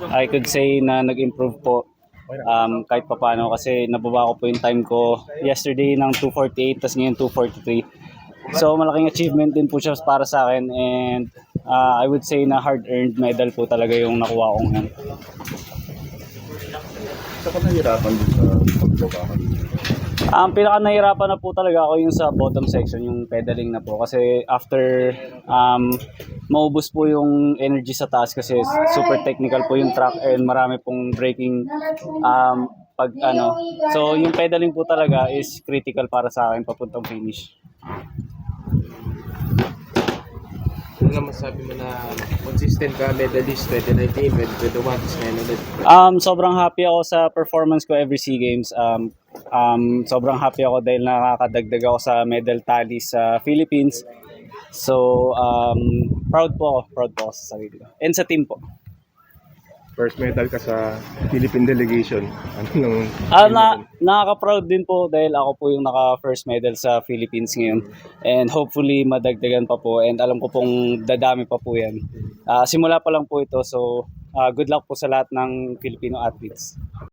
I could say na nag-improve po kahit papaano kasi nababa ko po yung time ko yesterday ng 2:48 tas ngayon 2:43. So malaking achievement din po siya para sa akin and I would say na hard-earned medal po talaga yung nakuha ko ngayon. Sa ka nahirapan din sa pagbaba ka? Ang pinaka nahirapan na po talaga ako yung sa bottom section, yung pedaling na po. Kasi after maubos po yung energy sa taas kasi super technical po yung track and marami pong braking pag ano. So yung pedaling po talaga is critical para sa akin papuntang finish. Ano naman sabi mo na consistent ka, medalist 2019, 2021, ngayon ulit. Sobrang happy ako sa performance ko every SEA Games. Sobrang happy ako dahil nakakadagdag ako sa medal tally sa Philippines. So, proud po ako sa sarili ko. And sa team po. First medal ka sa Philippine delegation. Ano nung Nakaka-proud din po dahil ako po yung naka-first medal sa Philippines ngayon. And hopefully madagdagan pa po and alam ko pong dadami pa po yan. Simula pa lang po ito so good luck po sa lahat ng Filipino athletes.